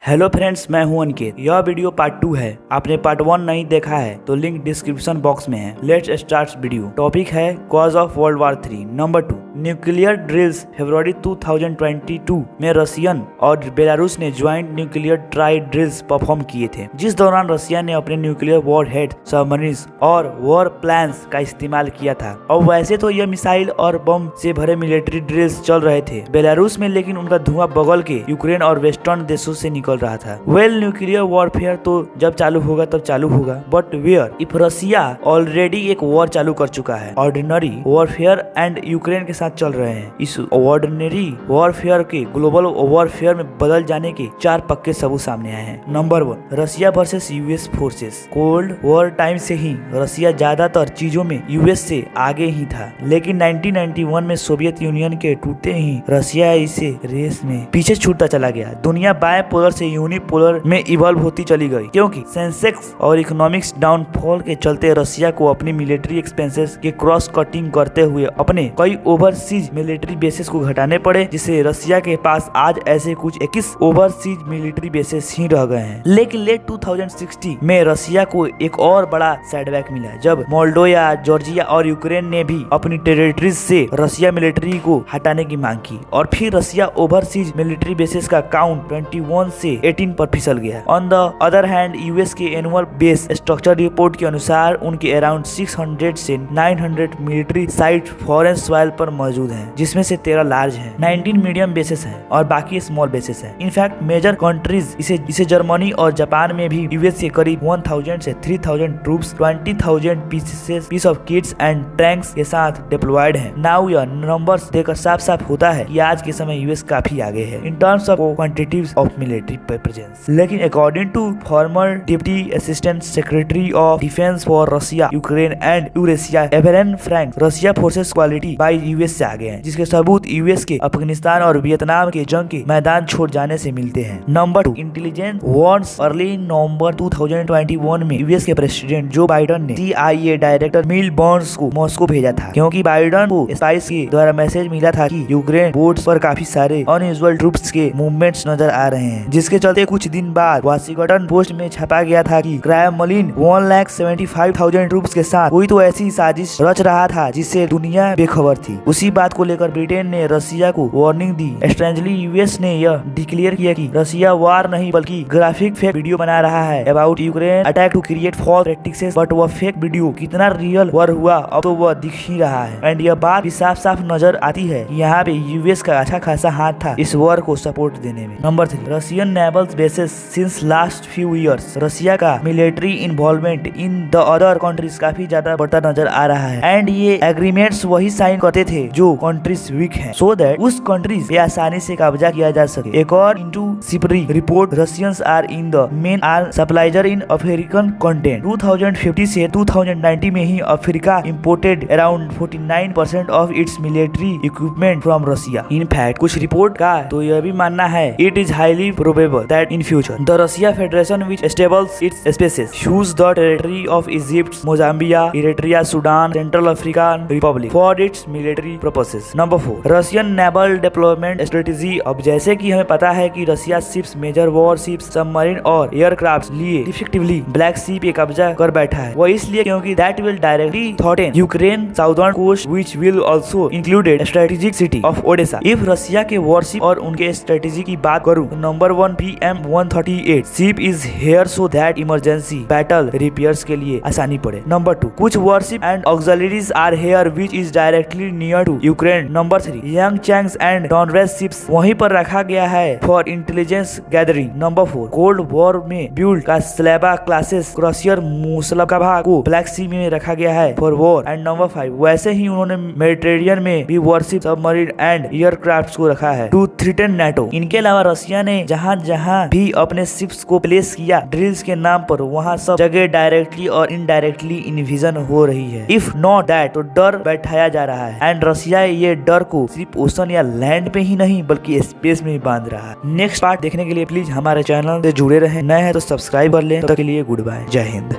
Hello friends, मैं हूं अनिकेत। यह वीडियो पार्ट 2 है। आपने पार्ट 1 नहीं देखा है तो लिंक डिस्क्रिप्शन बॉक्स में है। Let's start video. टॉपिक है cause of World War 3। Number 2, nuclear drills. फरवरी 2022 में रशियन और बेलारूस ने joint nuclear try drills perform किए थे, जिस दौरान रशिया ने अपने न्यूक्लियर वॉर हेड, सबमरीन्स और वॉर प्लान्स का इस्तेमाल किया था। और वैसे तो यह मिसाइल और बम से भरे मिलिट्री ड्रिल्स चल रहे थे बेलारूस में, लेकिन उनका धुआं बगल के यूक्रेन और वेस्टर्न देशों से निकल रहा था। न्यूक्लियर वॉरफेयर तो जब चालू होगा तब चालू होगा, but where if Russia already एक वॉर चालू कर चुका है। ऑर्डिनरी वॉरफेयर एंड यूक्रेन के साथ चल रहे हैं। इस ऑर्डिनरी वॉरफेयर के ग्लोबल वॉरफेयर में बदल जाने के 4 पक्के सबूत सामने आए हैं। Number 1, Russia versus US forces. Cold war time से ही रशिया ज्यादातर चीजों में यूएस से आगे ही था, लेकिन 1991 में सोवियत यूनियन के टूटते ही रशिया इसे रेस में पीछे छूटता चला गया। दुनिया बायपोलर से यूनिपोलर में इवॉल्व होती चली गई, क्योंकि सेंसेक्स और इकोनॉमिक्स डाउनफॉल के चलते रशिया को अपनी मिलिट्री एक्सपेंसेस के क्रॉस कटिंग करते हुए अपने कई ओवरसीज मिलिट्री बेसेस को घटाने पड़े, जिससे रशिया के पास आज ऐसे कुछ 21 ओवरसीज मिलिट्री बेसेस ही रह गए हैं। लेकिन लेट 2060 में रशिया को एक और बड़ा सेटबैक मिला, जब मोल्डोवा, जॉर्जिया और यूक्रेन ने भी अपनी टेरिटरीज से रशिया मिलिट्री को हटाने की मांग की, और फिर रशिया ओवरसीज मिलिट्री बेसेस का काउंट 21 से 18 पर फिसल गया। On the other hand, US के एनुअल बेस स्ट्रक्चर रिपोर्ट के अनुसार उनके अराउंड 600 से 900 मिलिट्री साइट फॉरेन सॉइल पर मौजूद हैं, जिसमें से 13 लार्ज हैं, 19 मीडियम बेसेस हैं और बाकी स्मॉल बेसेस हैं। इनफैक्ट मेजर कंट्रीज इसे जर्मनी और जापान में भी यूएस के करीब 1000 से 3000 troops, 20,000 piece of kits and tanks के साथ डिप्लॉयड हैं। नाउ यह नंबर्स देखकर साफ साफ होता है कि आज के समय यूएस काफी आगे है in terms of quantities of military presence. लेकिन according to former deputy assistant secretary of defence for Russia, Ukraine and Eurasia, Evelyn Frank, Russia forces quality by US से आगे हैं, जिसके सबूत यूएस के अफगानिस्तान और वियतनाम के जंग के मैदान छोड़ जाने से मिलते हैं। Number 2, intelligence wars. अर्ली नवंबर 2021 में यूएस के प्रेसिडेंट जो बाइडेन ने CIA डायरेक्टर मिल बर्न्स को मॉस्को भेजा था, क्योंकि बाइडेन को स्पाइस के द्वारा मैसेज मिला था कि यूक्रेन बोर्ड्स पर काफी सारे अनयूजुअल ट्रूप्स के मूवमेंट्स नजर आ रहे हैं, जिसके चलते कुछ दिन बाद वाशिंगटन पोस्ट में छपा गया था कि क्रेमलिन 1,75,000 ट्रूप्स के साथ कोई तो ऐसी साजिश रच रहा था जिससे दुनिया बेखबर थी। उसी बात को लेकर ब्रिटेन ने रशिया को वार्निंग दी। स्ट्रेंजली यूएस ने यह डिक्लेयर किया कि रशिया वार नहीं बल्कि ग्राफिक फेक वीडियो बना रहा है about Ukraine attack to create false practices, but वह फेक वीडियो कितना रियल वार हुआ अब तो वह दिख ही रहा है। एंड यह बात भी साफ साफ नजर आती है कि यहाँ पे यूएस का अच्छा खासा हाथ था इस वॉर को सपोर्ट देने में। Number 3, Russian naval bases since last few years. Russia का military involvement in the other countries काफी ज्यादा बढ़ता नजर आ रहा है, एंड ये एग्रीमेंट्स वही साइन करते थे जो कंट्रीज वीक हैं, सो दैट उस कंट्रीज पे आसानी से कब्जा किया जा सके। एक और into SIPRI report, Russians are in the main are suppliers in African continent. 2050 से 2090 में ही Africa imported around 49% of its military equipment from Russia. In fact कुछ रिपोर्ट का तो यह भी मानना है it is highly probable that in future the Russia Federation which establishes its spaces use the territory of Egypt, Mozambique, Eritrea, Sudan, Central African Republic for its military purposes. Number 4, Russian naval development strategy. अब जैसे कि हमें पता है कि Russia ships, major war ships, submarine और aircraft लिए effectively black sea पे कब्जा कर बैठा है। वो इसलिए क्योंकि that will directly threaten Ukraine southern coast which will also included strategic city of Odesa. If Russia के वॉरशिप और उनके स्ट्रेटेजी की बात करूं तो number 1 PM-138 ship is here so that emergency battle repairs के लिए आसानी पड़े। नंबर 2, कुछ warship and auxiliaries are here which is directly near to Ukraine. Number 3, young changes and डॉनरेस शिप्स वहीं पर रखा गया है for intelligence gathering. Number 4, cold war में बिल्ड का स्लेबा क्लासेस क्रॉसियर मुसलकभा को ब्लैक सी में रखा गया है फॉर वॉर। एंड नंबर 5, वैसे ही उन्होंने मेडिटेरियन में भी वॉरशिप, सबमरीन एंड एयरक्राफ्ट को रखा है टू थ्रेटन नाटो। इनके अलावा रशिया ने जहां जहां भी अपने शिप्स को प्लेस किया ड्रिल्स के नाम पर, वहां सब जगह डायरेक्टली और इनडायरेक्टली इन्विजन हो रही है। इफ नॉट दैट तो डर बैठाया जा रहा है, एंड रशिया ये डर को सिर्फ ओशन या लैंड पे ही नहीं बल्कि स्पेस में भी बांध रहा है। नेक्स्ट पार्ट देखने के लिए प्लीज हमारे चैनल से जुड़े रहें। नए हैं तो सब्सक्राइब कर लें। तब तक के लिए गुड बाय, जय हिंद।